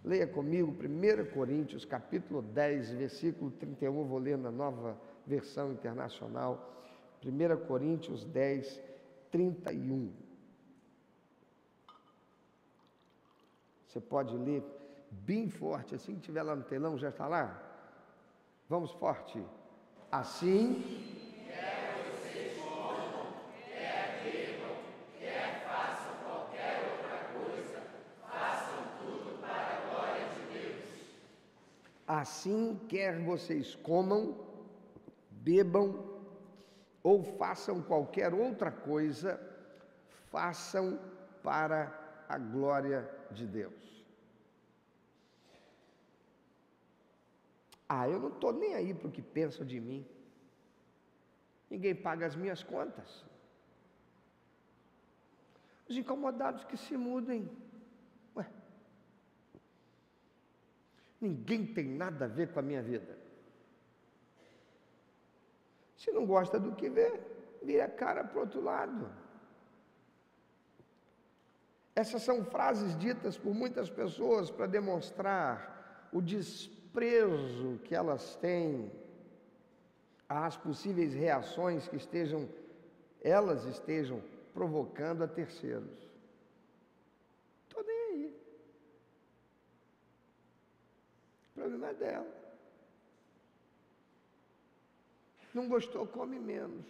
Leia comigo 1 Coríntios, capítulo 10, versículo 31, eu vou ler na Nova Versão Internacional. 1 Coríntios 10, 31. Você pode ler bem forte, assim que estiver lá no telão, já está lá? Vamos forte. Assim, assim, quer vocês comam, bebam ou façam qualquer outra coisa, façam para a glória de Deus. Eu não estou nem aí para o que pensam de mim. Ninguém paga as minhas contas. Os incomodados que se mudem. Ninguém tem nada a ver com a minha vida. Se não gosta do que vê, vira a cara para o outro lado. Essas são frases ditas por muitas pessoas para demonstrar o desprezo que elas têm às possíveis reações que elas estejam provocando a terceiros. Estou nem aí. O problema é dela. Não gostou, come menos.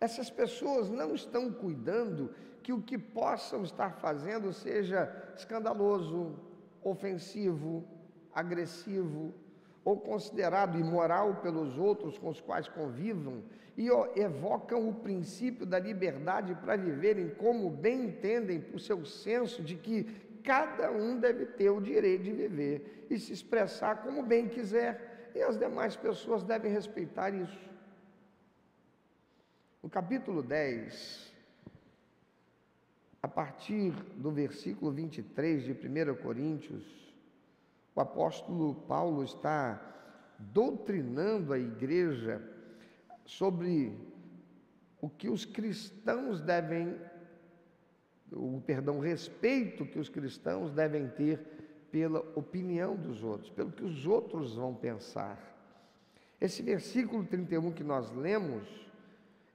Essas pessoas não estão cuidando que o que possam estar fazendo seja escandaloso, ofensivo, agressivo ou considerado imoral pelos outros com os quais convivam e evocam o princípio da liberdade para viverem como bem entendem por seu senso de que cada um deve ter o direito de viver e se expressar como bem quiser, e as demais pessoas devem respeitar isso. No capítulo 10, a partir do versículo 23 de 1 Coríntios, o apóstolo Paulo está doutrinando a igreja sobre o que os cristãos o respeito que os cristãos devem ter pela opinião dos outros, pelo que os outros vão pensar. Esse versículo 31 que nós lemos,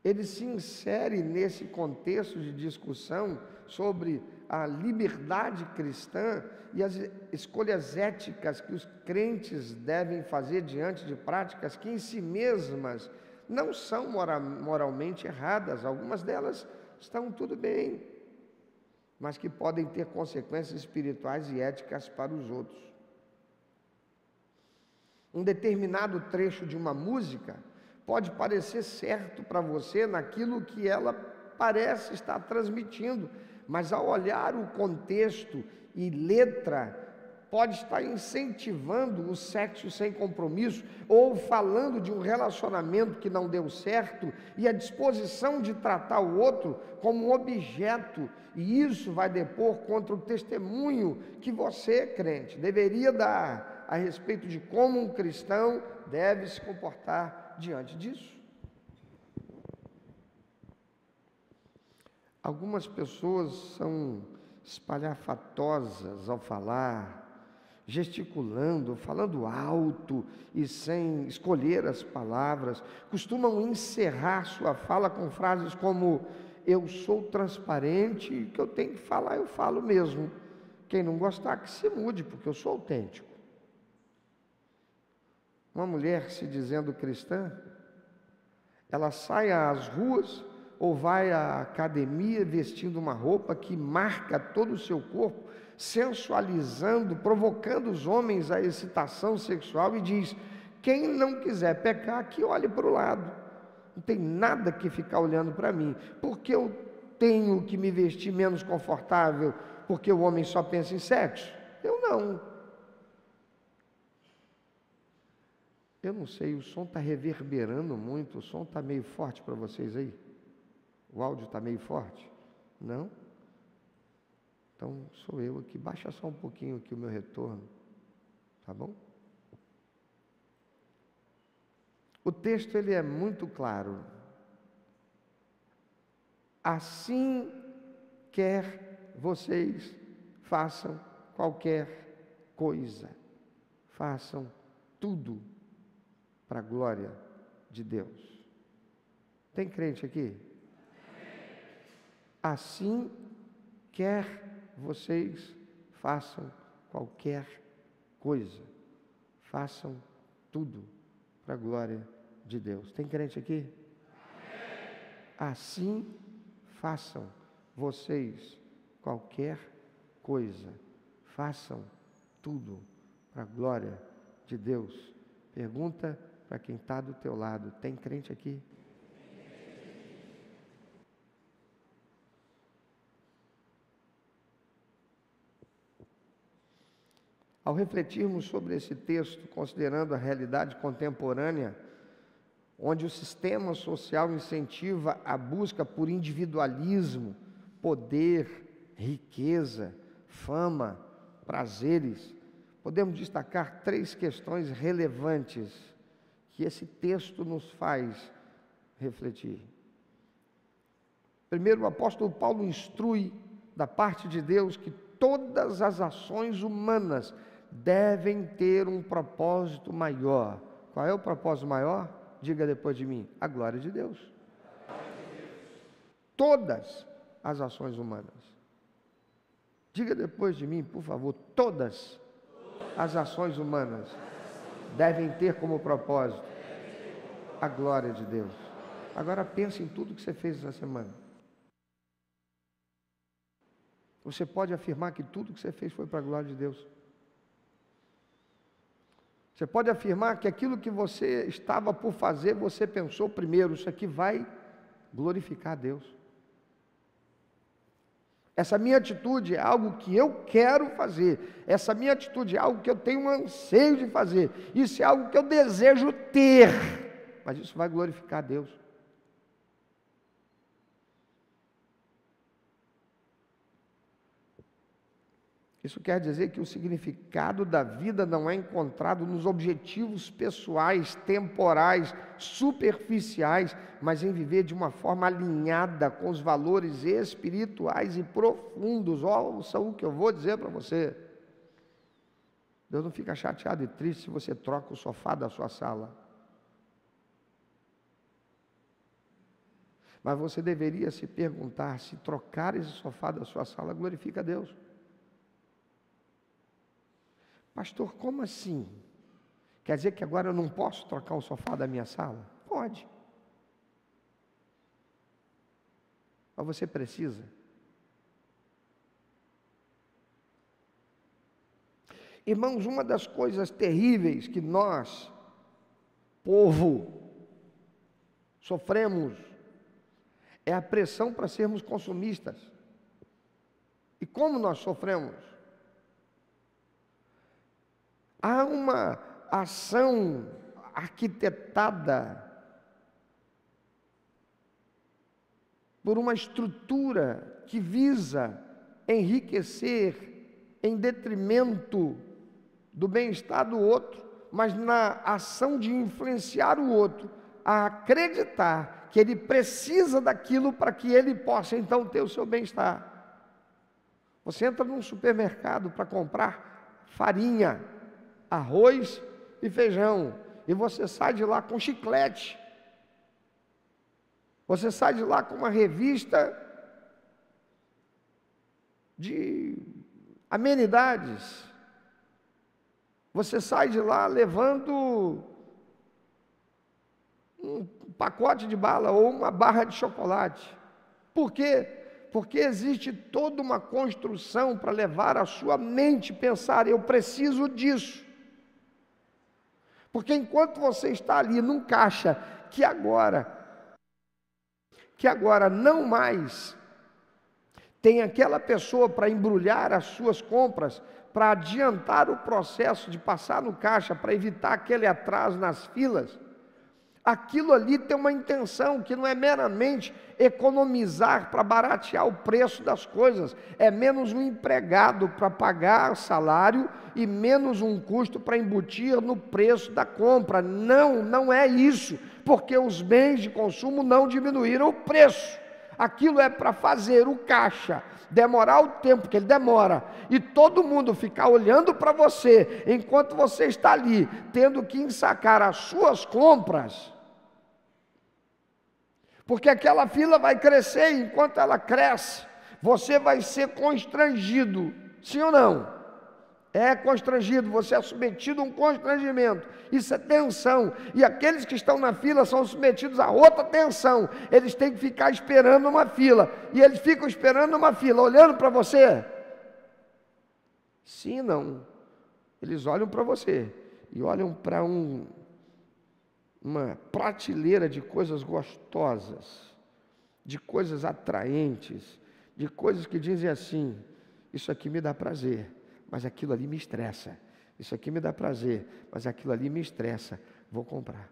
ele se insere nesse contexto de discussão sobre a liberdade cristã e as escolhas éticas que os crentes devem fazer diante de práticas que em si mesmas não são moralmente erradas, algumas delas estão tudo bem, mas que podem ter consequências espirituais e éticas para os outros. Um determinado trecho de uma música pode parecer certo para você naquilo que ela parece estar transmitindo, mas ao olhar o contexto e letra, pode estar incentivando o sexo sem compromisso, ou falando de um relacionamento que não deu certo, e a disposição de tratar o outro como um objeto, e isso vai depor contra o testemunho que você, crente, deveria dar a respeito de como um cristão deve se comportar diante disso. Algumas pessoas são espalhafatosas ao falar, gesticulando, falando alto e sem escolher as palavras, costumam encerrar sua fala com frases como: eu sou transparente e o que eu tenho que falar eu falo mesmo, quem não gostar que se mude, porque eu sou autêntico. Uma mulher se dizendo cristã, ela sai às ruas ou vai à academia vestindo uma roupa que marca todo o seu corpo, sensualizando, provocando os homens à excitação sexual, e diz: quem não quiser pecar, que olhe para o lado, não tem nada que ficar olhando para mim, porque eu tenho que me vestir menos confortável, porque o homem só pensa em sexo? Eu não. Eu não sei, o som está reverberando muito, o som está meio forte para vocês aí? O áudio está meio forte? Não? Então sou eu aqui, baixa só um pouquinho aqui o meu retorno, tá bom? O texto ele é muito claro. Assim quer vocês façam qualquer coisa. Façam tudo para a glória de Deus. Tem crente aqui? Assim quer vocês façam qualquer coisa. Façam tudo para a glória de Deus. Tem crente aqui? Assim façam vocês qualquer coisa. Façam tudo para a glória de Deus. Pergunta para quem está do teu lado: tem crente aqui? Ao refletirmos sobre esse texto, considerando a realidade contemporânea, onde o sistema social incentiva a busca por individualismo, poder, riqueza, fama, prazeres, podemos destacar 3 questões relevantes que esse texto nos faz refletir. Primeiro, o apóstolo Paulo instrui da parte de Deus que todas as ações humanas devem ter um propósito maior. Qual é o propósito maior? Diga depois de mim: a glória de Deus. Todas as ações humanas. Diga depois de mim, por favor: todas as ações humanas devem ter como propósito a glória de Deus. Agora pense em tudo que você fez essa semana. Você pode afirmar que tudo que você fez foi para a glória de Deus? Você pode afirmar que aquilo que você estava por fazer, você pensou primeiro: isso aqui vai glorificar a Deus. Essa minha atitude é algo que eu quero fazer. Essa minha atitude é algo que eu tenho um anseio de fazer. Isso é algo que eu desejo ter. Mas isso vai glorificar a Deus. Isso quer dizer que o significado da vida não é encontrado nos objetivos pessoais, temporais, superficiais, mas em viver de uma forma alinhada com os valores espirituais e profundos. Ouça o que eu vou dizer para você. Deus não fica chateado e triste se você troca o sofá da sua sala. Mas você deveria se perguntar se trocar esse sofá da sua sala glorifica a Deus. Pastor, como assim? Quer dizer que agora eu não posso trocar o sofá da minha sala? Pode. Mas você precisa. Irmãos, uma das coisas terríveis que nós, povo, sofremos é a pressão para sermos consumistas. E como nós sofremos? Há uma ação arquitetada por uma estrutura que visa enriquecer em detrimento do bem-estar do outro, mas na ação de influenciar o outro a acreditar que ele precisa daquilo para que ele possa então ter o seu bem-estar. Você entra num supermercado para comprar farinha, arroz e feijão, e você sai de lá com chiclete, você sai de lá com uma revista de amenidades, você sai de lá levando um pacote de bala ou uma barra de chocolate. Por quê? Porque existe toda uma construção para levar a sua mente a pensar: eu preciso disso. Porque enquanto você está ali num caixa que agora não mais tem aquela pessoa para embrulhar as suas compras, para adiantar o processo de passar no caixa, para evitar aquele atraso nas filas, aquilo ali tem uma intenção que não é meramente economizar para baratear o preço das coisas, é menos um empregado para pagar salário e menos um custo para embutir no preço da compra. Não é isso, porque os bens de consumo não diminuíram o preço. aquilo é para fazer o caixa demorar o tempo que ele demora, e todo mundo ficar olhando para você, enquanto você está ali, tendo que ensacar as suas compras, porque aquela fila vai crescer, e enquanto ela cresce, você vai ser constrangido, sim ou não? É constrangido, você é submetido a um constrangimento, isso é tensão, e aqueles que estão na fila são submetidos a outra tensão, eles têm que ficar esperando uma fila, e eles ficam esperando uma fila, olhando para você, sim e não, eles olham para você, e olham para uma prateleira de coisas gostosas, de coisas atraentes, de coisas que dizem assim, isso aqui me dá prazer, mas aquilo ali me estressa. Isso aqui me dá prazer, mas aquilo ali me estressa. Vou comprar.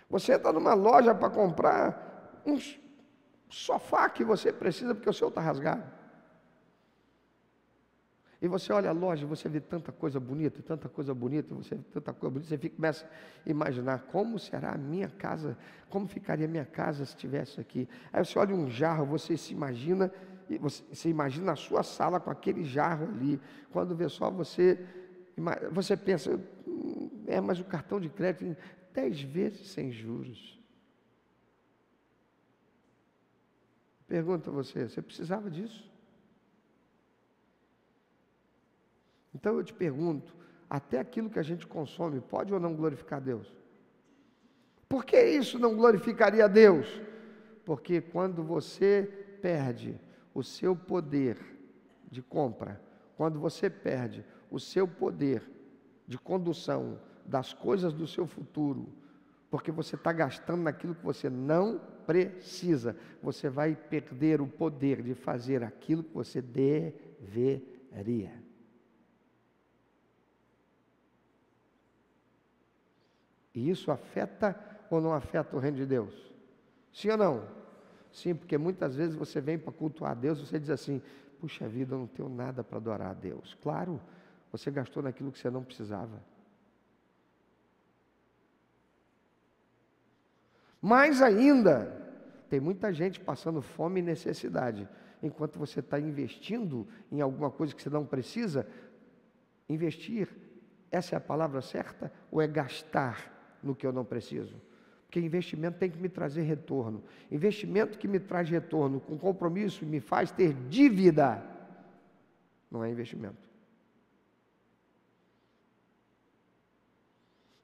Você está numa loja para comprar um sofá que você precisa porque o seu está rasgado. E você olha a loja, você vê tanta coisa bonita, tanta coisa bonita, você vê tanta coisa bonita, você começa a imaginar como será a minha casa, como ficaria a minha casa se estivesse aqui. Aí você olha um jarro, você se imagina, você imagina a sua sala com aquele jarro ali. Quando vê só você pensa, mas o cartão de crédito em 10 vezes sem juros. Pergunto a você, você precisava disso? Então eu te pergunto, até aquilo que a gente consome pode ou não glorificar a Deus? Por que isso não glorificaria a Deus? Porque quando você perde o seu poder de compra, quando você perde o seu poder de condução das coisas do seu futuro, porque você está gastando naquilo que você não precisa, você vai perder o poder de fazer aquilo que você deveria. E isso afeta ou não afeta o reino de Deus? Sim ou não? Sim, porque muitas vezes você vem para cultuar a Deus, você diz assim, puxa vida, eu não tenho nada para adorar a Deus. Claro, você gastou naquilo que você não precisava. Mais ainda, tem muita gente passando fome e necessidade, enquanto você está investindo em alguma coisa que você não precisa. Investir, essa é a palavra certa? Ou é gastar no que eu não preciso? Porque investimento tem que me trazer retorno. Investimento que me traz retorno com compromisso e me faz ter dívida, não é investimento.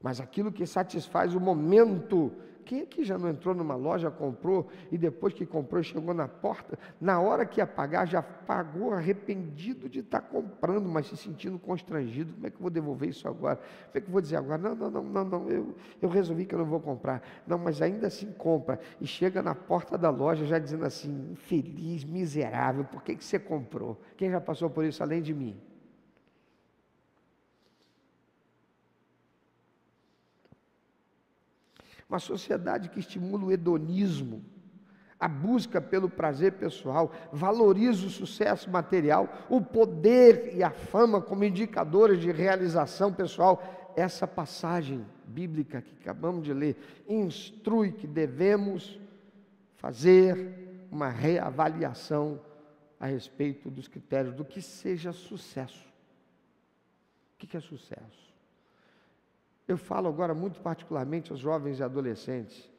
Mas aquilo que satisfaz o momento. Quem aqui já não entrou numa loja, comprou, e depois que comprou, chegou na porta, na hora que ia pagar, já pagou arrependido de estar comprando, mas se sentindo constrangido, como é que eu vou devolver isso agora? Como é que eu vou dizer agora? Não, eu resolvi que eu não vou comprar. Não, mas ainda assim compra, e chega na porta da loja já dizendo assim, infeliz, miserável, por que você comprou? Quem já passou por isso além de mim? Uma sociedade que estimula o hedonismo, a busca pelo prazer pessoal, valoriza o sucesso material, o poder e a fama como indicadores de realização pessoal. Essa passagem bíblica que acabamos de ler instrui que devemos fazer uma reavaliação a respeito dos critérios do que seja sucesso. O que é sucesso? Eu falo agora muito particularmente aos jovens e adolescentes,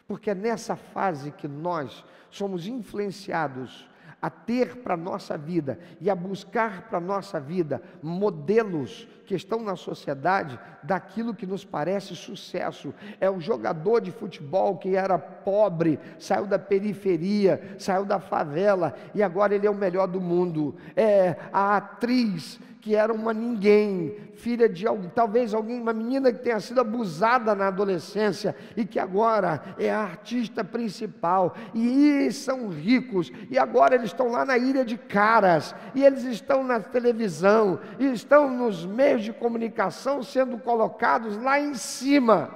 porque é nessa fase que nós somos influenciados a ter para a nossa vida e a buscar para a nossa vida modelos que estão na sociedade daquilo que nos parece sucesso. É o jogador de futebol que era pobre, saiu da periferia, saiu da favela e agora ele é o melhor do mundo. É a atriz que era uma ninguém, filha de talvez uma menina que tenha sido abusada na adolescência e que agora é a artista principal, e são ricos, e agora eles estão lá na Ilha de Caras, e eles estão na televisão, e estão nos meios de comunicação sendo colocados lá em cima,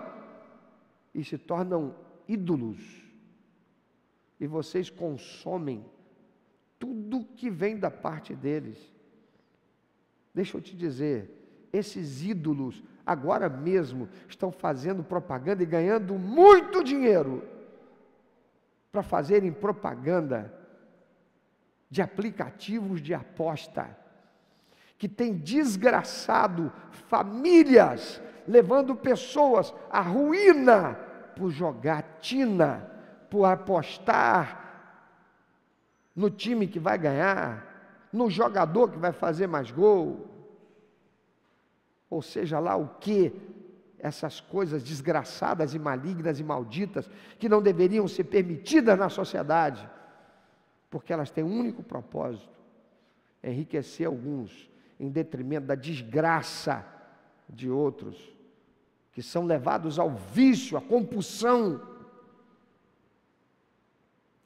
e se tornam ídolos, e vocês consomem tudo que vem da parte deles. Deixa eu te dizer, esses ídolos agora mesmo estão fazendo propaganda e ganhando muito dinheiro para fazerem propaganda de aplicativos de aposta, que tem desgraçado famílias, levando pessoas à ruína por jogatina, por apostar no time que vai ganhar, no jogador que vai fazer mais gol, ou seja lá o que, essas coisas desgraçadas e malignas e malditas, que não deveriam ser permitidas na sociedade, porque elas têm um único propósito: enriquecer alguns, em detrimento da desgraça de outros, que são levados ao vício, à compulsão.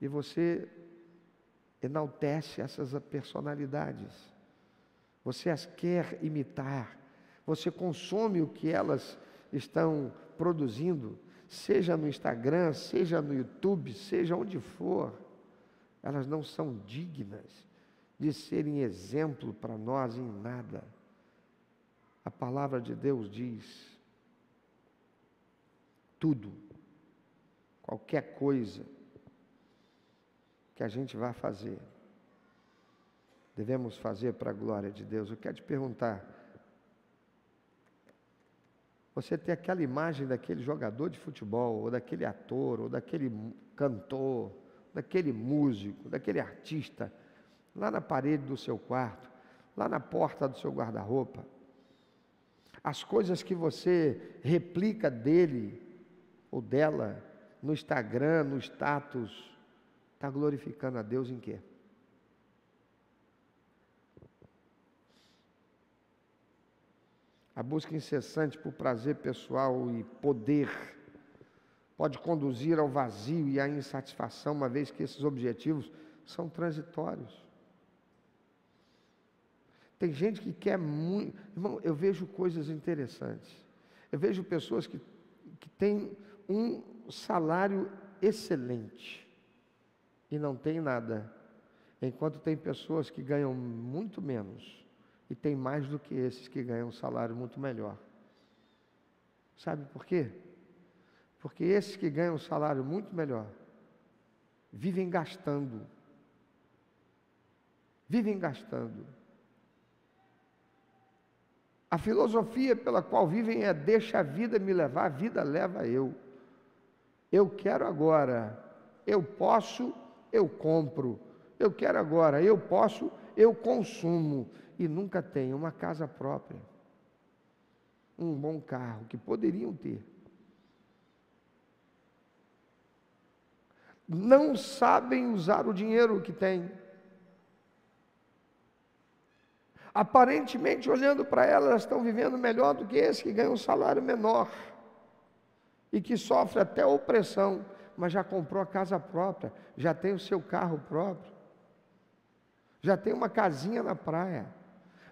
E você enaltece essas personalidades, você as quer imitar, você consome o que elas estão produzindo, seja no Instagram, seja no YouTube, seja onde for. Elas não são dignas de serem exemplo para nós em nada. A palavra de Deus diz: tudo, qualquer coisa que a gente vai fazer, devemos fazer para a glória de Deus. Eu quero te perguntar, você tem aquela imagem daquele jogador de futebol, ou daquele ator, ou daquele cantor, daquele músico, daquele artista, lá na parede do seu quarto, lá na porta do seu guarda-roupa? As coisas que você replica dele ou dela no Instagram, no status, está glorificando a Deus em quê? A busca incessante por prazer pessoal e poder pode conduzir ao vazio e à insatisfação, uma vez que esses objetivos são transitórios. Tem gente que quer muito. Irmão, eu vejo coisas interessantes. Eu vejo pessoas que têm um salário excelente e não tem nada, enquanto tem pessoas que ganham muito menos e tem mais do que esses que ganham um salário muito melhor. Sabe por quê? Porque esses que ganham um salário muito melhor vivem gastando. Vivem gastando. A filosofia pela qual vivem é: deixa a vida me levar, a vida leva eu. Eu quero agora, eu posso, eu compro. Eu quero agora, eu posso, eu consumo. E nunca tem uma casa própria, um bom carro, que poderiam ter. Não sabem usar o dinheiro que têm. Aparentemente, olhando para elas estão vivendo melhor do que esse que ganha um salário menor e que sofre até opressão, mas já comprou a casa própria, já tem o seu carro próprio, já tem uma casinha na praia.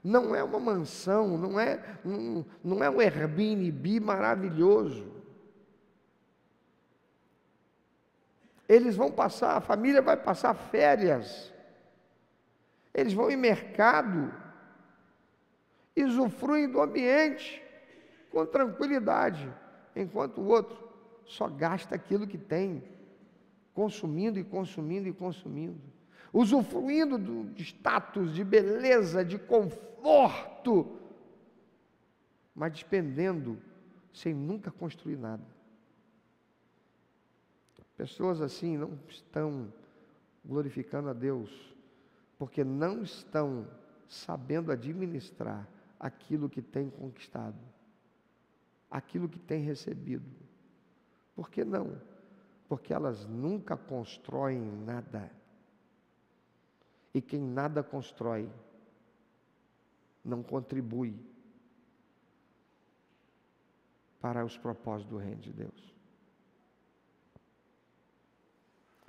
Não é uma mansão, não é um Airbnb maravilhoso. Eles vão passar, a família vai passar férias, eles vão em mercado, e usufruem do ambiente com tranquilidade, enquanto o outro só gasta aquilo que tem, consumindo e consumindo e consumindo, usufruindo de status, de beleza, de conforto, mas despendendo sem nunca construir nada. Pessoas assim não estão glorificando a Deus, porque não estão sabendo administrar aquilo que tem conquistado, aquilo que tem recebido. Por que não? Porque elas nunca constroem nada. E quem nada constrói, não contribui para os propósitos do reino de Deus.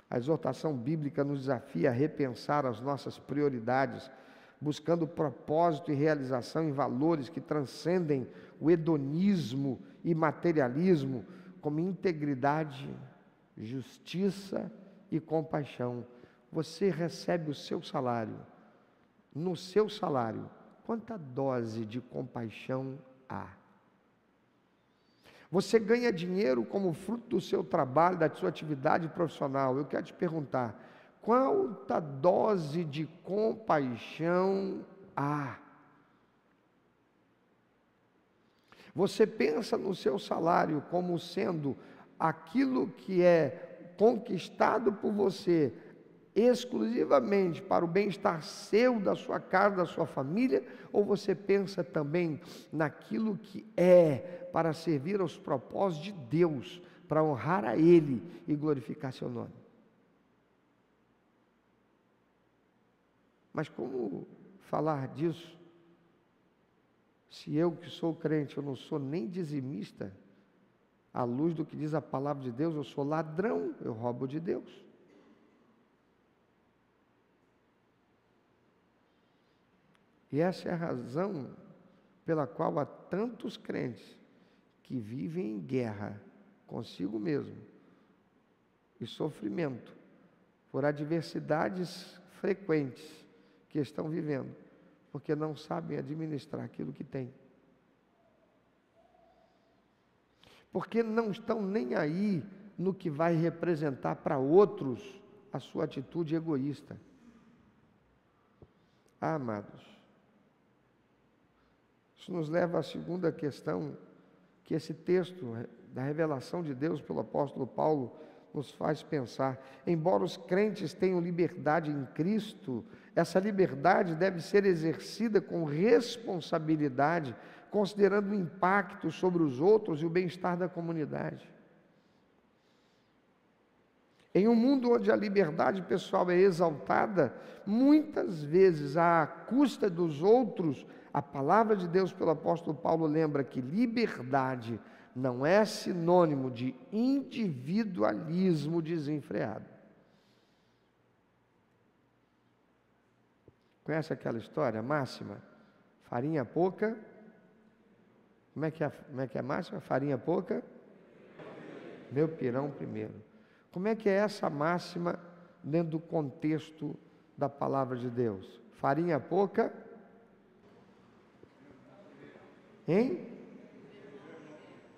A exortação bíblica nos desafia a repensar as nossas prioridades, buscando propósito e realização em valores que transcendem o hedonismo e materialismo, como integridade, justiça e compaixão. Você recebe o seu salário. No seu salário, quanta dose de compaixão há? Você ganha dinheiro como fruto do seu trabalho, da sua atividade profissional. Eu quero te perguntar, quanta dose de compaixão há? Você pensa no seu salário como sendo aquilo que é conquistado por você exclusivamente para o bem-estar seu, da sua casa, da sua família, ou você pensa também naquilo que é para servir aos propósitos de Deus, para honrar a Ele e glorificar seu nome? Mas como falar disso, se eu que sou crente, eu não sou nem dizimista, à luz do que diz a palavra de Deus, eu sou ladrão, eu roubo de Deus. E essa é a razão pela qual há tantos crentes que vivem em guerra consigo mesmo e sofrimento por adversidades frequentes que estão vivendo, porque não sabem administrar aquilo que têm. Porque não estão nem aí no que vai representar para outros a sua atitude egoísta. Ah, amados, isso nos leva à segunda questão, que esse texto da revelação de Deus pelo apóstolo Paulo nos faz pensar. Embora os crentes tenham liberdade em Cristo, essa liberdade deve ser exercida com responsabilidade, considerando o impacto sobre os outros e o bem-estar da comunidade. Em um mundo onde a liberdade pessoal é exaltada, muitas vezes à custa dos outros, a palavra de Deus pelo apóstolo Paulo lembra que liberdade não é sinônimo de individualismo desenfreado. Conhece aquela história máxima? Farinha pouca. Como é que é a máxima? Farinha pouca? Meu pirão primeiro. Como é que é essa máxima dentro do contexto da palavra de Deus? Farinha pouca? Hein?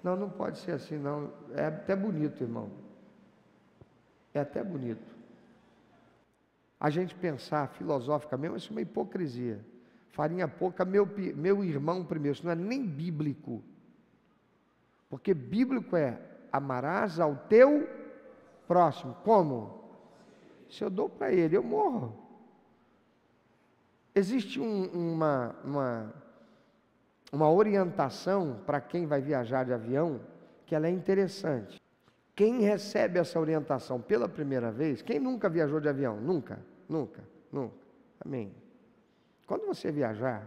Não, não pode ser assim, não. É até bonito, irmão. É até bonito. A gente pensar filosoficamente, isso é uma hipocrisia. Farinha pouca, meu irmão primeiro. Isso não é nem bíblico. Porque bíblico é amarás ao teu próximo. Como? Se eu dou para ele, eu morro. Existe uma orientação para quem vai viajar de avião, que ela é interessante. Quem recebe essa orientação pela primeira vez, quem nunca viajou de avião? Nunca. Amém. Quando você viajar,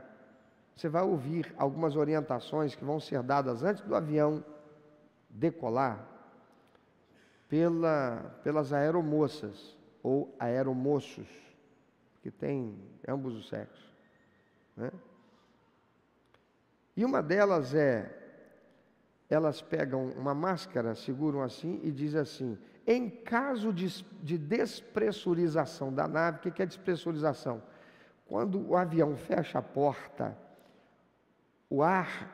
você vai ouvir algumas orientações que vão ser dadas antes do avião decolar pelas aeromoças ou aeromoços, que tem ambos os sexos, né? E uma delas elas pegam uma máscara, seguram assim e diz assim: em caso de despressurização da nave. O que é despressurização? Quando o avião fecha a porta, o ar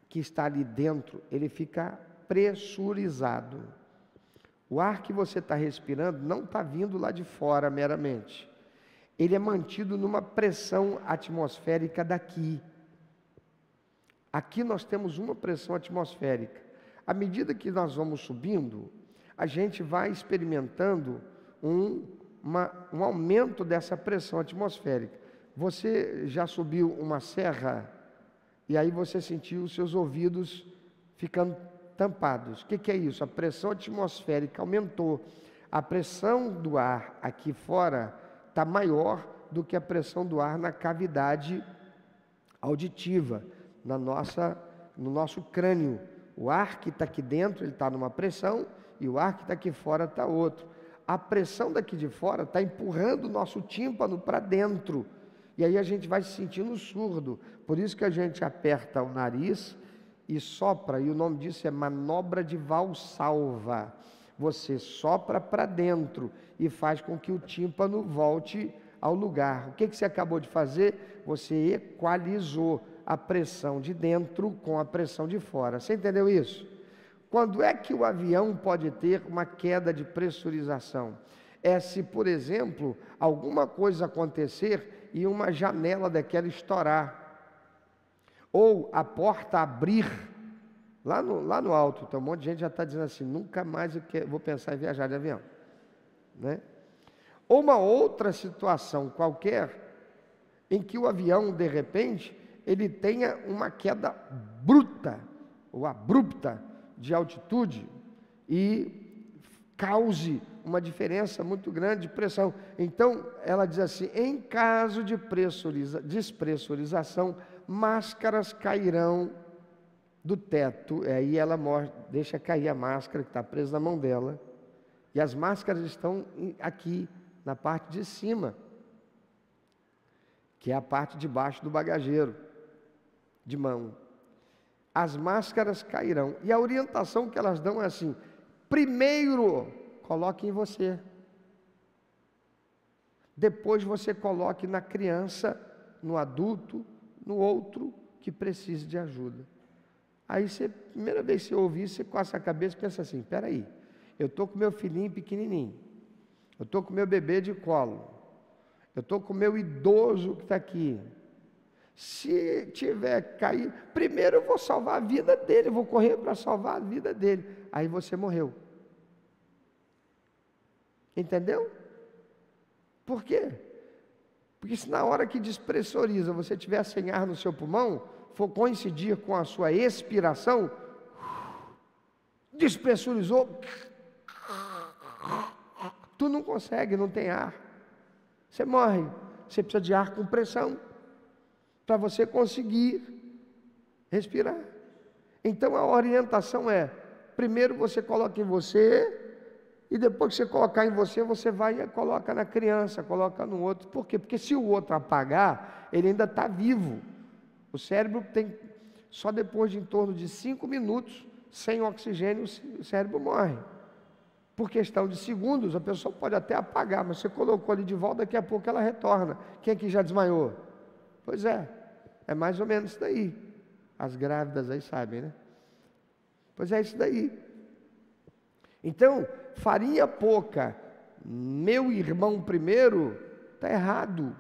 que está ali dentro, ele fica pressurizado. O ar que você está respirando não está vindo lá de fora meramente. Ele é mantido numa pressão atmosférica daqui. Aqui nós temos uma pressão atmosférica. À medida que nós vamos subindo, a gente vai experimentando um aumento dessa pressão atmosférica. Você já subiu uma serra e aí você sentiu os seus ouvidos ficando tampados. O que é isso? A pressão atmosférica aumentou. A pressão do ar aqui fora está maior do que a pressão do ar na cavidade auditiva, no nosso crânio. O ar que está aqui dentro, ele está numa pressão, e o ar que está aqui fora está outro. A pressão daqui de fora está empurrando o nosso tímpano para dentro, e aí a gente vai se sentindo surdo. Por isso que a gente aperta o nariz e sopra, e o nome disso é manobra de Valsalva. Você sopra para dentro e faz com que o tímpano volte ao lugar. O que você acabou de fazer? Você equalizou a pressão de dentro com a pressão de fora. Você entendeu isso? Quando é que o avião pode ter uma queda de pressurização? É se, por exemplo, alguma coisa acontecer e uma janela daquela estourar, ou a porta abrir, lá no alto. Então um monte de gente já está dizendo assim, nunca mais vou pensar em viajar de avião, né? Ou uma outra situação qualquer, em que o avião, de repente, ele tenha uma queda bruta, ou abrupta, de altitude, e cause uma diferença muito grande de pressão. Então, ela diz assim, em caso de despressurização, máscaras cairão do teto. Aí ela deixa cair a máscara que está presa na mão dela, e as máscaras estão aqui, na parte de cima, que é a parte de baixo do bagageiro, de mão. As máscaras cairão. E a orientação que elas dão é assim, primeiro, coloque em você. Depois você coloque na criança, no adulto, no outro que precise de ajuda. Aí você, primeira vez que você ouvir, você coça a cabeça e pensa assim, espera aí, eu estou com meu filhinho pequenininho, eu estou com meu bebê de colo, eu estou com meu idoso que está aqui. Se tiver cair, primeiro eu vou salvar a vida dele, eu vou correr para salvar a vida dele. Aí você morreu. Entendeu? Por quê? Porque se na hora que despressuriza você tiver sem ar no seu pulmão, for coincidir com a sua expiração, despressurizou, tu não consegue, não tem ar. Você morre. Você precisa de ar com pressão para você conseguir respirar. Então a orientação é, primeiro você coloca em você, e depois que você colocar em você, você vai e coloca na criança, coloca no outro. Por quê? Porque se o outro apagar, ele ainda está vivo. O cérebro tem, só depois de em torno de 5 minutos, sem oxigênio, o cérebro morre. Por questão de segundos, a pessoa pode até apagar, mas você colocou ali de volta, daqui a pouco ela retorna. Quem aqui já desmaiou? Pois é mais ou menos isso daí. As grávidas aí sabem, né? Pois é isso daí. Então, farinha pouca, meu irmão primeiro, está errado.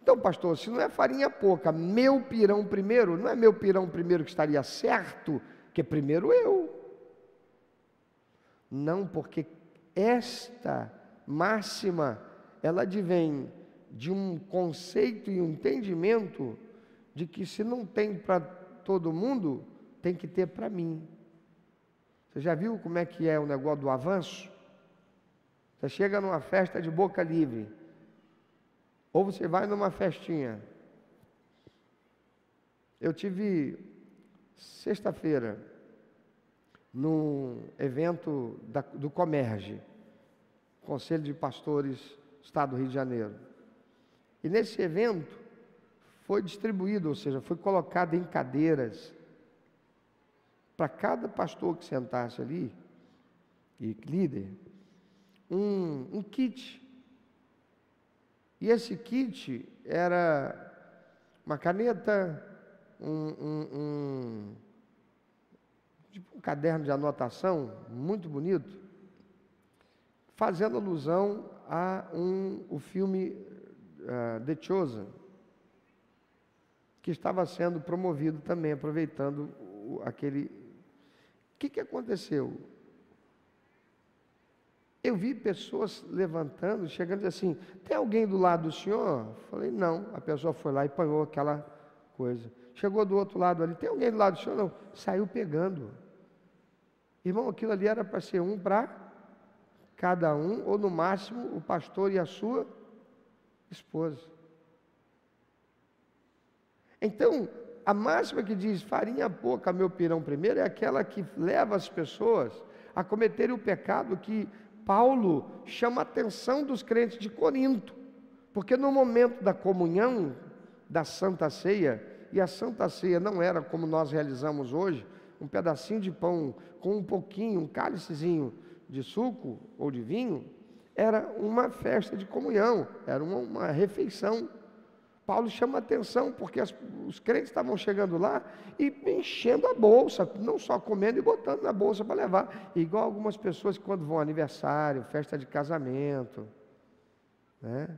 Então, pastor, se não é farinha pouca, meu pirão primeiro, não é meu pirão primeiro que estaria certo, que primeiro eu. Não, porque esta máxima, ela advém de um conceito e um entendimento de que se não tem para todo mundo, tem que ter para mim. Você já viu como é que é o negócio do avanço? Você chega numa festa de boca livre, ou você vai numa festinha. Eu tive, sexta-feira, num evento do Comerge, Conselho de Pastores do Estado do Rio de Janeiro. E nesse evento foi distribuído, ou seja, foi colocado em cadeiras, para cada pastor que sentasse ali, e líder, um kit. E esse kit era uma caneta, tipo um caderno de anotação, muito bonito, fazendo alusão a o filme The Chosen, que estava sendo promovido também, aproveitando aquele... O que aconteceu? Eu vi pessoas levantando, chegando assim, tem alguém do lado do senhor? Falei, não. A pessoa foi lá e apanhou aquela coisa. Chegou do outro lado ali, tem alguém do lado do senhor? Não. Saiu pegando. Irmão, aquilo ali era para ser um para cada um, ou no máximo o pastor e a sua esposa. Então, a máxima que diz farinha pouca, meu pirão primeiro, é aquela que leva as pessoas a cometerem o pecado que Paulo chama a atenção dos crentes de Corinto. Porque no momento da comunhão, da Santa Ceia, e a Santa Ceia não era como nós realizamos hoje, um pedacinho de pão com um pouquinho, um cálicezinho de suco ou de vinho, era uma festa de comunhão, era uma refeição. Paulo chama a atenção, porque os crentes estavam chegando lá e enchendo a bolsa, não só comendo e botando na bolsa para levar. Igual algumas pessoas que quando vão ao aniversário, festa de casamento, né,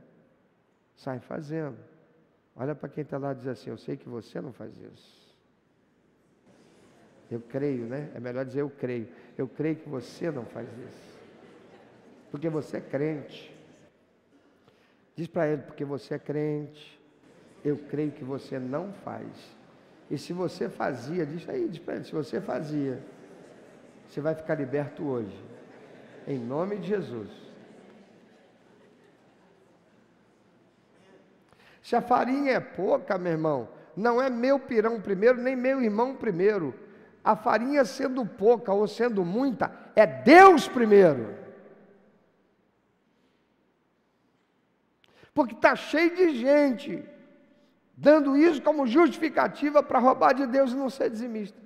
saem fazendo. Olha para quem está lá e diz assim: eu sei que você não faz isso. Eu creio, né? É melhor dizer eu creio. Eu creio que você não faz isso. Porque você é crente. Diz para ele: porque você é crente, eu creio que você não faz. E se você fazia, diz para ele: se você fazia, você vai ficar liberto hoje. Em nome de Jesus. Se a farinha é pouca, meu irmão, não é meu pirão primeiro, nem meu irmão primeiro. A farinha sendo pouca ou sendo muita, é Deus primeiro. Porque está cheio de gente dando isso como justificativa para roubar de Deus e não ser dizimista.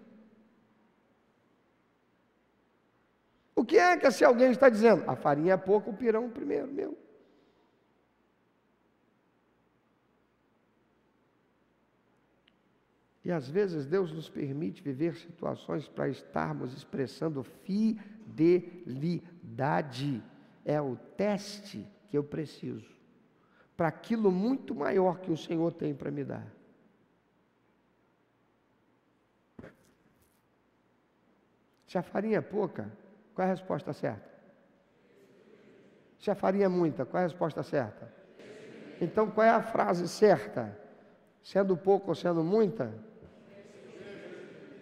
O que é que se alguém está dizendo? A farinha é pouca, o pirão primeiro, meu. E às vezes Deus nos permite viver situações para estarmos expressando fidelidade. É o teste que eu preciso para aquilo muito maior que o Senhor tem para me dar. Se a farinha é pouca, qual é a resposta certa? Se a farinha é muita, qual é a resposta certa? Então, qual é a frase certa? Sendo pouco ou sendo muita?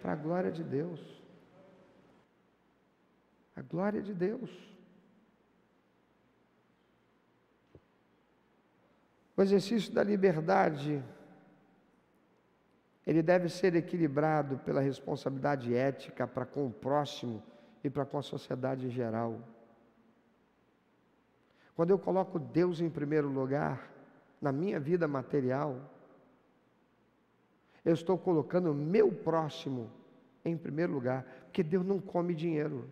Para a glória de Deus. A glória de Deus. O exercício da liberdade, ele deve ser equilibrado pela responsabilidade ética para com o próximo e para com a sociedade em geral. Quando eu coloco Deus em primeiro lugar, na minha vida material, eu estou colocando o meu próximo em primeiro lugar, porque Deus não come dinheiro.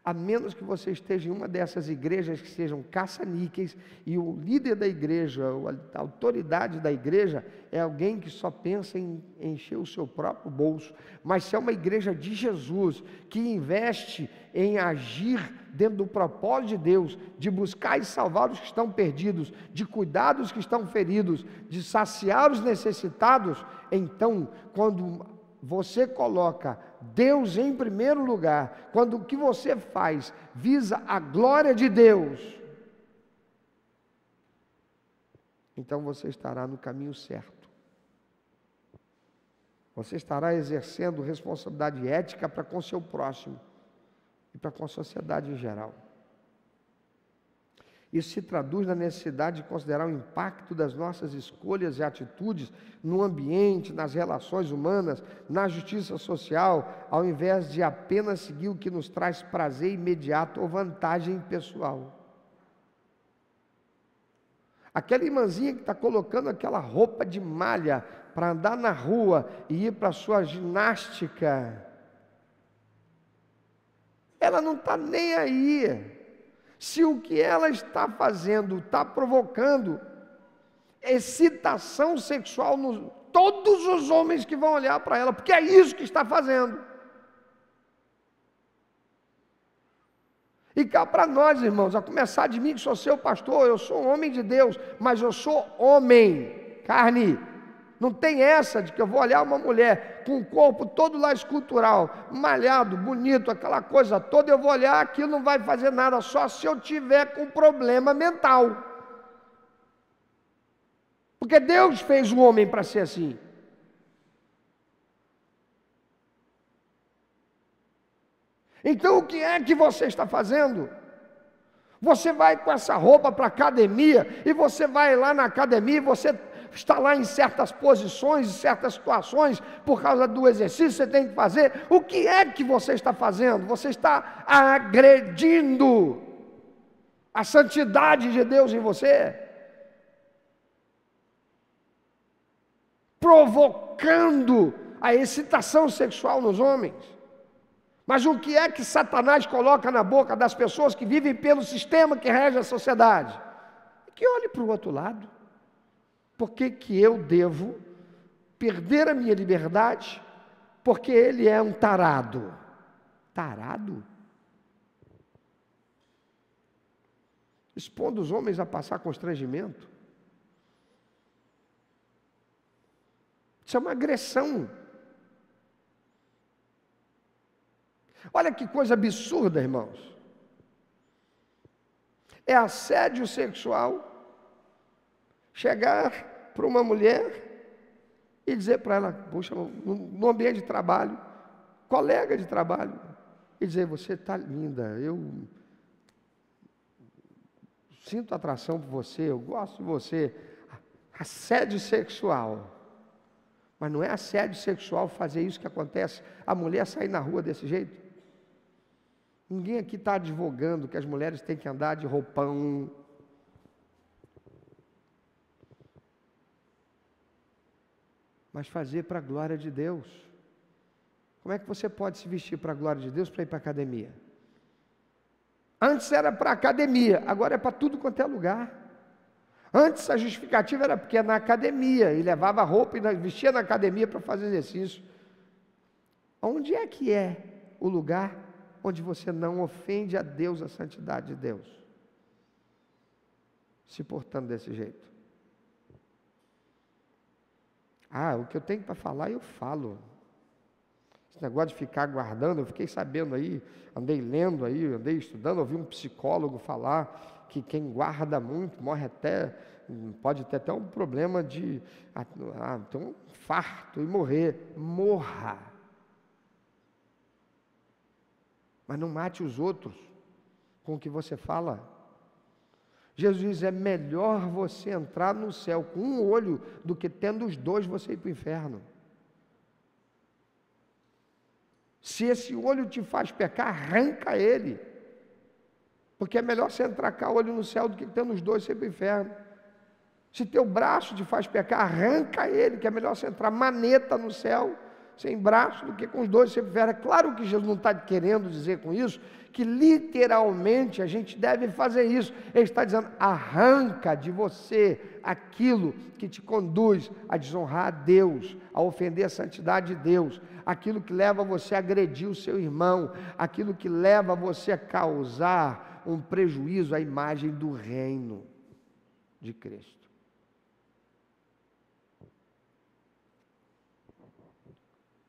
A menos que você esteja em uma dessas igrejas que sejam caça-níqueis e o líder da igreja, a autoridade da igreja é alguém que só pensa em encher o seu próprio bolso. Mas se é uma igreja de Jesus, que investe em agir dentro do propósito de Deus, de buscar e salvar os que estão perdidos, de cuidar dos que estão feridos, de saciar os necessitados, então, quando você coloca Deus em primeiro lugar, quando o que você faz visa a glória de Deus, então você estará no caminho certo. Você estará exercendo responsabilidade ética para com seu próximo e para com a sociedade em geral. Isso se traduz na necessidade de considerar o impacto das nossas escolhas e atitudes no ambiente, nas relações humanas, na justiça social, ao invés de apenas seguir o que nos traz prazer imediato ou vantagem pessoal. Aquela irmãzinha que está colocando aquela roupa de malha para andar na rua e ir para a sua ginástica, ela não está nem aí. Se o que ela está fazendo está provocando excitação sexual nos todos os homens que vão olhar para ela, porque é isso que está fazendo. E cá para nós, irmãos, a começar de mim, que sou seu pastor, eu sou um homem de Deus, mas eu sou homem, carne. Não tem essa de que eu vou olhar uma mulher com o corpo todo lá escultural, malhado, bonito, aquela coisa toda, eu vou olhar, aquilo não vai fazer nada, só se eu tiver com problema mental. Porque Deus fez o homem para ser assim. Então o que é que você está fazendo? Você vai com essa roupa para a academia, e você vai lá na academia, e você está lá em certas posições, em certas situações, por causa do exercício que você tem que fazer. O que é que você está fazendo? Você está agredindo a santidade de Deus em você, provocando a excitação sexual nos homens. Mas o que é que Satanás coloca na boca das pessoas que vivem pelo sistema que rege a sociedade? Que olhe para o outro lado. Por que que eu devo perder a minha liberdade porque ele é um tarado? Tarado? Expondo os homens a passar constrangimento. Isso é uma agressão. Olha que coisa absurda, irmãos. É assédio sexual chegar para uma mulher e dizer para ela, puxa, no ambiente de trabalho, colega de trabalho, e dizer, você está linda, eu sinto atração por você, eu gosto de você. Assédio sexual. Mas não é assédio sexual fazer isso que acontece, a mulher sair na rua desse jeito. Ninguém aqui está advogando que as mulheres têm que andar de roupão. Mas fazer para a glória de Deus. Como é que você pode se vestir para a glória de Deus para ir para a academia? Antes era para a academia, agora é para tudo quanto é lugar. Antes a justificativa era porque é na academia, e levava roupa e vestia na academia para fazer exercício. Onde é que é o lugar onde você não ofende a Deus, a santidade de Deus? Se portando desse jeito. O que eu tenho para falar, eu falo. Esse negócio de ficar guardando, eu fiquei sabendo aí, andei lendo aí, andei estudando, ouvi um psicólogo falar que quem guarda muito morre até, pode ter até um problema de ter um infarto e morrer. Morra. Mas não mate os outros com o que você fala. Jesus diz, é melhor você entrar no céu com um olho do que tendo os dois você ir para o inferno. Se esse olho te faz pecar, arranca ele. Porque é melhor você entrar com o olho no céu do que tendo os dois você ir para o inferno. Se teu braço te faz pecar, arranca ele, que é melhor você entrar maneta no céu, sem braço, do que com os dois você ir para o inferno. É claro que Jesus não está querendo dizer com isso que literalmente a gente deve fazer isso. Ele está dizendo, arranca de você aquilo que te conduz a desonrar a Deus, a ofender a santidade de Deus, aquilo que leva você a agredir o seu irmão, aquilo que leva você a causar um prejuízo à imagem do reino de Cristo.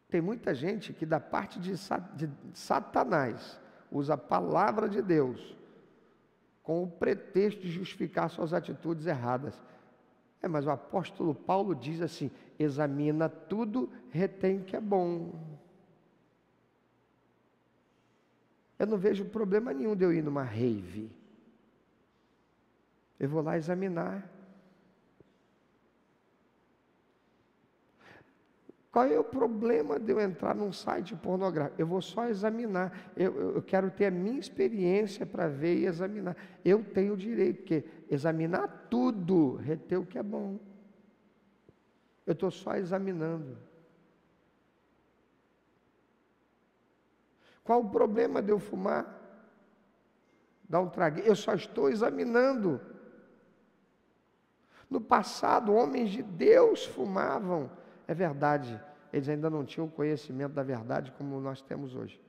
Tem muita gente que da parte de Satanás usa a palavra de Deus com o pretexto de justificar suas atitudes erradas. Mas o apóstolo Paulo diz assim, examina tudo, retém o que é bom. Eu não vejo problema nenhum de eu ir numa rave. Eu vou lá examinar. Qual é o problema de eu entrar num site pornográfico? Eu vou só examinar. Eu quero ter a minha experiência para ver e examinar. Eu tenho o direito, porque examinar tudo, reter o que é bom. Eu estou só examinando. Qual o problema de eu fumar? Dar um traguinho? Eu só estou examinando. No passado, homens de Deus fumavam. É verdade, eles ainda não tinham conhecimento da verdade como nós temos hoje.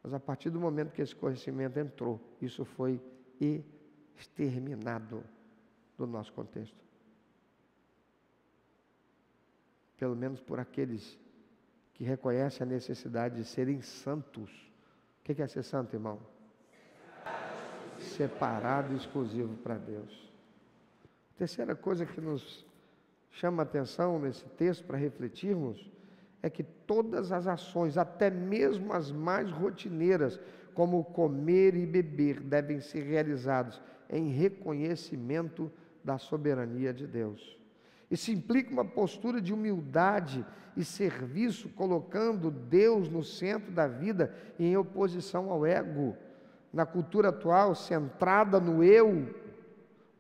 Mas a partir do momento que esse conhecimento entrou, isso foi exterminado do nosso contexto. Pelo menos por aqueles que reconhecem a necessidade de serem santos. O que é ser santo, irmão? Separado e exclusivo para Deus. Terceira coisa que nos chama a atenção nesse texto para refletirmos, é que todas as ações, até mesmo as mais rotineiras, como comer e beber, devem ser realizadas em reconhecimento da soberania de Deus. Isso implica uma postura de humildade e serviço, colocando Deus no centro da vida e em oposição ao ego. Na cultura atual, centrada no eu,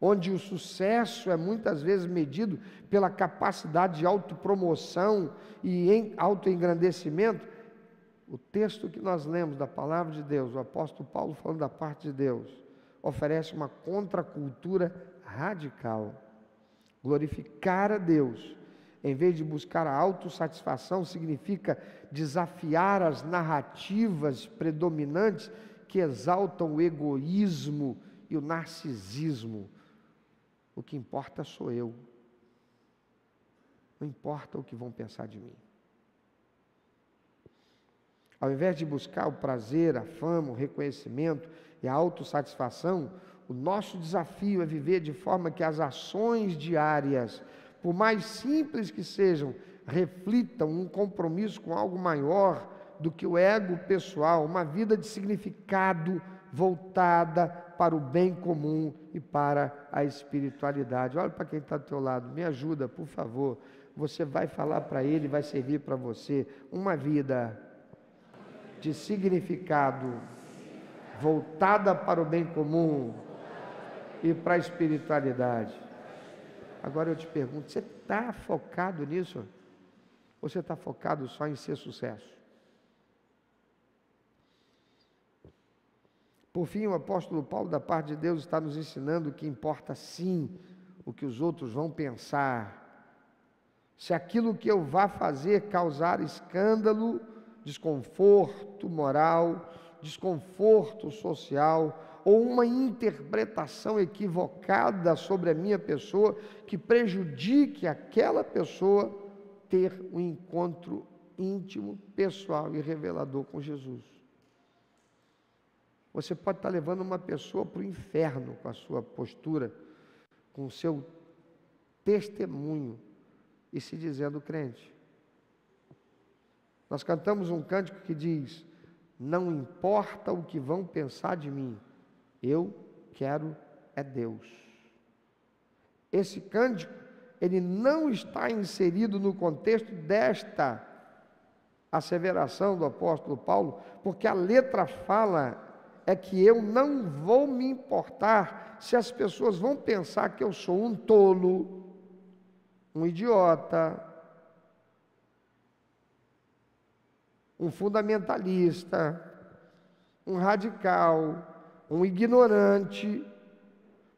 onde o sucesso é muitas vezes medido pela capacidade de autopromoção e autoengrandecimento, o texto que nós lemos da palavra de Deus, o apóstolo Paulo falando da parte de Deus, oferece uma contracultura radical. Glorificar a Deus, em vez de buscar a autossatisfação, significa desafiar as narrativas predominantes que exaltam o egoísmo e o narcisismo. O que importa sou eu. Não importa o que vão pensar de mim. Ao invés de buscar o prazer, a fama, o reconhecimento e a autossatisfação, o nosso desafio é viver de forma que as ações diárias, por mais simples que sejam, reflitam um compromisso com algo maior do que o ego pessoal, uma vida de significado voltada para o bem comum e para a espiritualidade. Olha para quem está do teu lado, me ajuda, por favor. Você vai falar para ele, vai servir para você uma vida de significado voltada para o bem comum e para a espiritualidade. Agora eu te pergunto, você está focado nisso? Ou você está focado só em ser sucesso? Por fim, o apóstolo Paulo, da parte de Deus, está nos ensinando que importa sim o que os outros vão pensar. Se aquilo que eu vá fazer causar escândalo, desconforto moral, desconforto social, ou uma interpretação equivocada sobre a minha pessoa, que prejudique aquela pessoa ter um encontro íntimo, pessoal e revelador com Jesus. Você pode estar levando uma pessoa para o inferno com a sua postura, com o seu testemunho e se dizendo crente. Nós cantamos um cântico que diz: não importa o que vão pensar de mim, eu quero é Deus. Esse cântico, ele não está inserido no contexto desta asseveração do apóstolo Paulo, porque a letra fala é que eu não vou me importar se as pessoas vão pensar que eu sou um tolo, um idiota, um fundamentalista, um radical, um ignorante,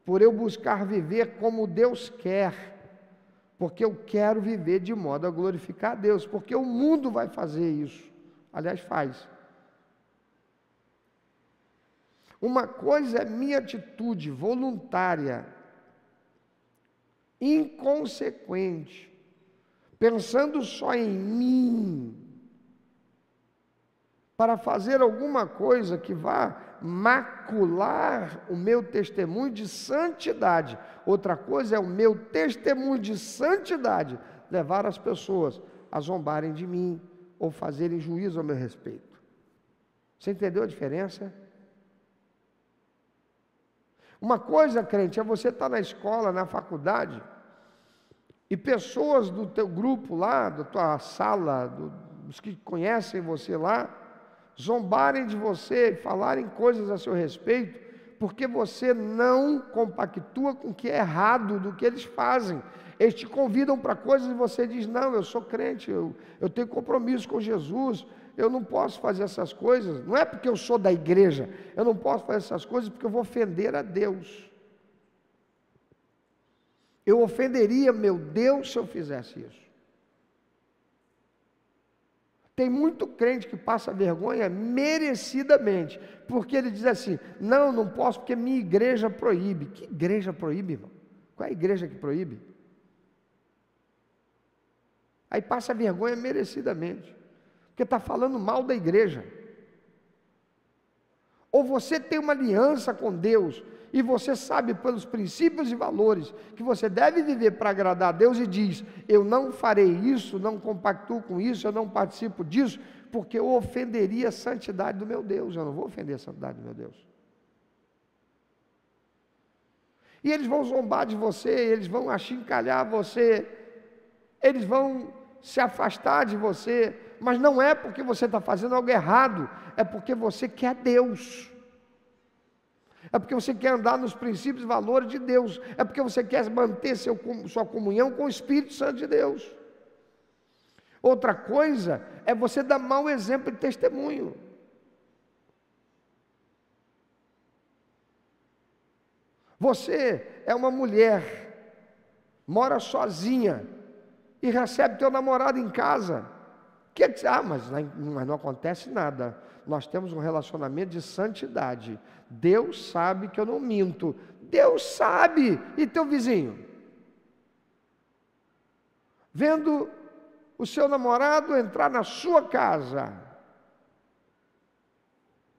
por eu buscar viver como Deus quer, porque eu quero viver de modo a glorificar a Deus, porque o mundo vai fazer isso, aliás faz. Uma coisa é minha atitude voluntária, inconsequente, pensando só em mim, para fazer alguma coisa que vá macular o meu testemunho de santidade. Outra coisa é o meu testemunho de santidade levar as pessoas a zombarem de mim ou fazerem juízo ao meu respeito. Você entendeu a diferença? Uma coisa, crente, é você estar na escola, na faculdade, e pessoas do teu grupo lá, da tua sala, dos que conhecem você lá, zombarem de você, falarem coisas a seu respeito, porque você não compactua com o que é errado do que eles fazem. Eles te convidam para coisas e você diz: não, eu sou crente, eu tenho compromisso com Jesus, eu não posso fazer essas coisas. Não é porque eu sou da igreja, eu não posso fazer essas coisas porque eu vou ofender a Deus. Eu ofenderia meu Deus se eu fizesse isso. Tem muito crente que passa vergonha merecidamente, porque ele diz assim: não, não posso porque minha igreja proíbe. Que igreja proíbe, irmão? Qual é a igreja que proíbe? Aí passa vergonha merecidamente, porque está falando mal da igreja. Ou você tem uma aliança com Deus, e você sabe pelos princípios e valores que você deve viver para agradar a Deus, e diz: eu não farei isso, não compactuo com isso, eu não participo disso, porque eu ofenderia a santidade do meu Deus. Eu não vou ofender a santidade do meu Deus. E eles vão zombar de você, eles vão achincalhar você, eles vão se afastar de você, mas não é porque você está fazendo algo errado, é porque você quer Deus. É porque você quer andar nos princípios e valores de Deus. É porque você quer manter sua comunhão com o Espírito Santo de Deus. Outra coisa é você dar mau exemplo de testemunho. Você é uma mulher mora sozinha e recebe teu namorado em casa. Mas não acontece nada. Nós temos um relacionamento de santidade. Deus sabe que eu não minto. Deus sabe. E teu vizinho? Vendo o seu namorado entrar na sua casa,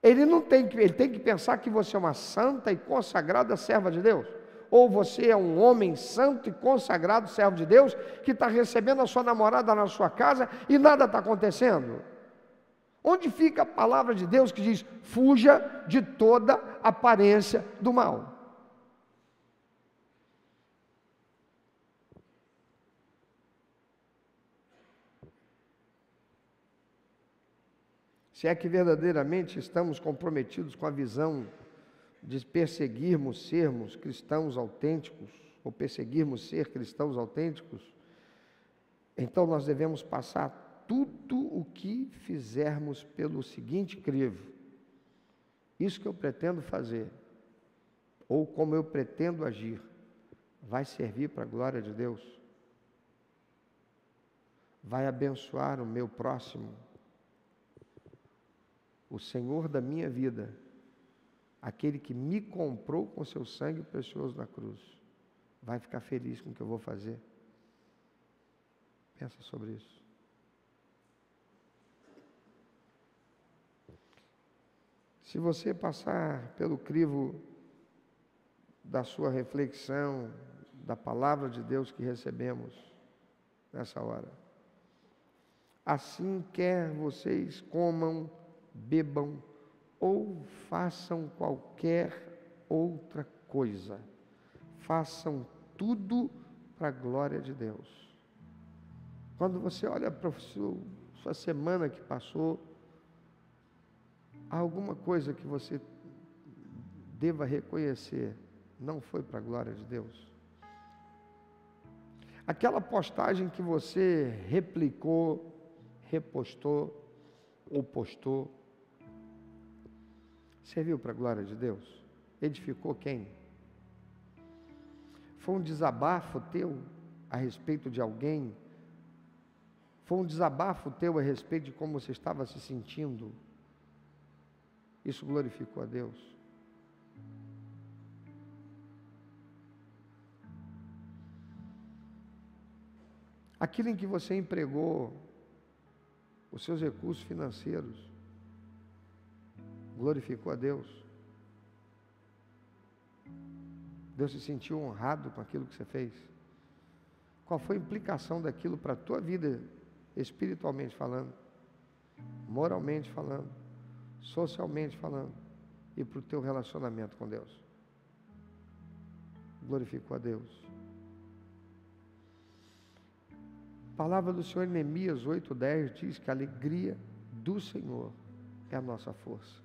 ele tem que pensar que você é uma santa e consagrada serva de Deus. Ou você é um homem santo e consagrado servo de Deus, que está recebendo a sua namorada na sua casa e nada está acontecendo. Onde fica a palavra de Deus que diz: fuja de toda aparência do mal? Se é que verdadeiramente estamos comprometidos com a visão de sermos cristãos autênticos, ou perseguirmos ser cristãos autênticos, então nós devemos passar tudo o que fizermos pelo seguinte crivo: isso que eu pretendo fazer, ou como eu pretendo agir, vai servir para a glória de Deus? Vai abençoar o meu próximo? O Senhor da minha vida, aquele que me comprou com seu sangue precioso na cruz, vai ficar feliz com o que eu vou fazer? Pensa sobre isso. Se você passar pelo crivo da sua reflexão, da palavra de Deus que recebemos nessa hora, assim quer vocês comam, bebam ou façam qualquer outra coisa, façam tudo para a glória de Deus. Quando você olha para a sua semana que passou, há alguma coisa que você deva reconhecer não foi para a glória de Deus? Aquela postagem que você replicou, repostou ou postou, serviu para a glória de Deus? Edificou quem? Foi um desabafo teu a respeito de alguém? Foi um desabafo teu a respeito de como você estava se sentindo? Isso glorificou a Deus? Aquilo em que você empregou os seus recursos financeiros, glorificou a Deus? Deus se sentiu honrado com aquilo que você fez? Qual foi a implicação daquilo para a tua vida, espiritualmente falando, moralmente falando, socialmente falando, e para o teu relacionamento com Deus? Glorificou a Deus? A palavra do Senhor em Neemias 8:10 diz que a alegria do Senhor é a nossa força.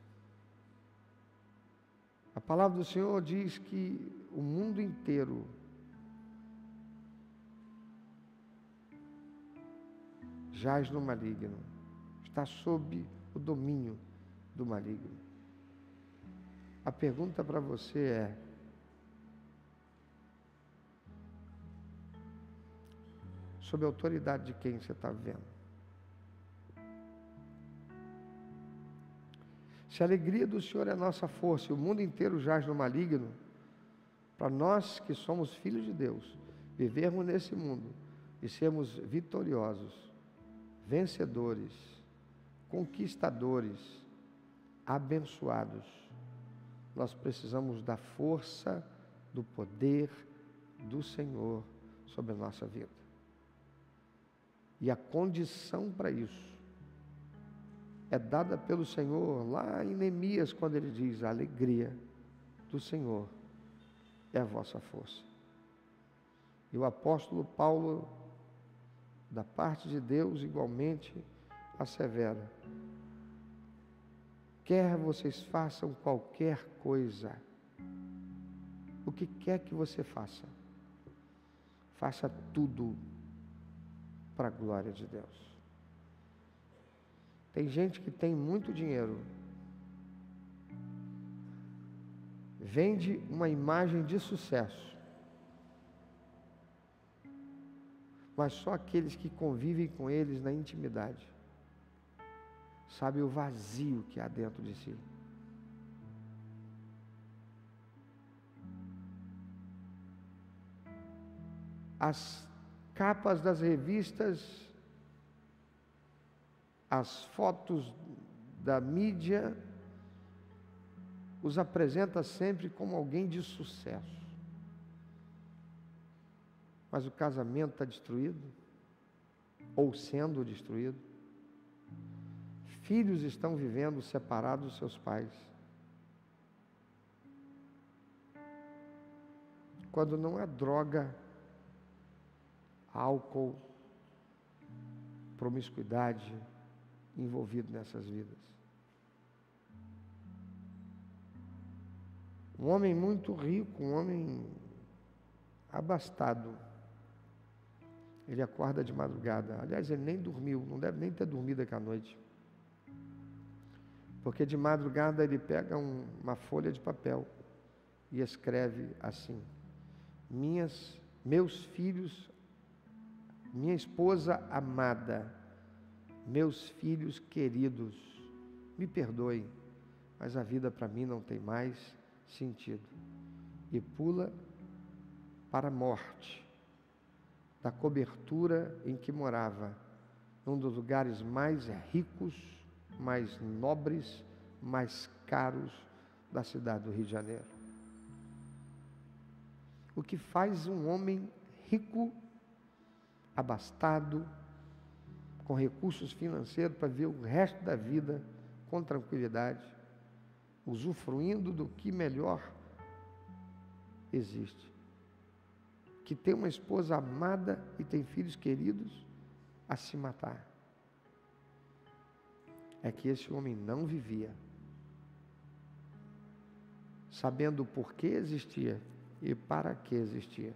A palavra do Senhor diz que o mundo inteiro jaz no maligno, está sob o domínio do maligno. A pergunta para você é: sob a autoridade de quem você está vivendo? Se a alegria do Senhor é a nossa força e o mundo inteiro jaz no maligno, para nós que somos filhos de Deus, vivermos nesse mundo e sermos vitoriosos, vencedores, conquistadores, abençoados, nós precisamos da força, do poder do Senhor sobre a nossa vida. E a condição para isso é dada pelo Senhor lá em Neemias, quando ele diz: a alegria do Senhor é a vossa força. E o apóstolo Paulo, da parte de Deus, igualmente assevera: quer vocês façam qualquer coisa, o que quer que você faça, faça tudo para a glória de Deus. Tem gente que tem muito dinheiro, vende uma imagem de sucesso, mas só aqueles que convivem com eles na intimidade sabem o vazio que há dentro de si. As capas das revistas, as fotos da mídia, os apresenta sempre como alguém de sucesso. Mas o casamento está destruído, ou sendo destruído. Filhos estão vivendo separados dos seus pais. Quando não há droga, álcool, promiscuidade envolvido nessas vidas. Um homem muito rico, um homem abastado, ele acorda de madrugada. Aliás, ele nem dormiu, não deve nem ter dormido aquela noite. Porque de madrugada ele pega uma folha de papel e escreve assim: meus filhos, minha esposa amada, meus filhos queridos, me perdoem, mas a vida para mim não tem mais sentido. E pula para a morte, da cobertura em que morava, num dos lugares mais ricos, mais nobres, mais caros da cidade do Rio de Janeiro. O que faz um homem rico, abastado, com recursos financeiros para viver o resto da vida com tranquilidade, usufruindo do que melhor existe. Que tem uma esposa amada e tem filhos queridos, a se matar. É que esse homem não vivia, sabendo o porquê existia e para que existia.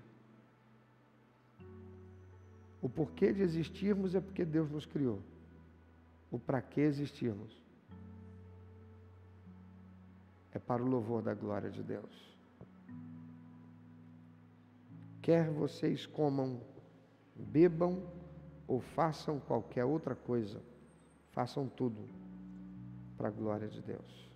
O porquê de existirmos é porque Deus nos criou. O para que existirmos é para o louvor da glória de Deus. Quer vocês comam, bebam ou façam qualquer outra coisa, façam tudo para a glória de Deus.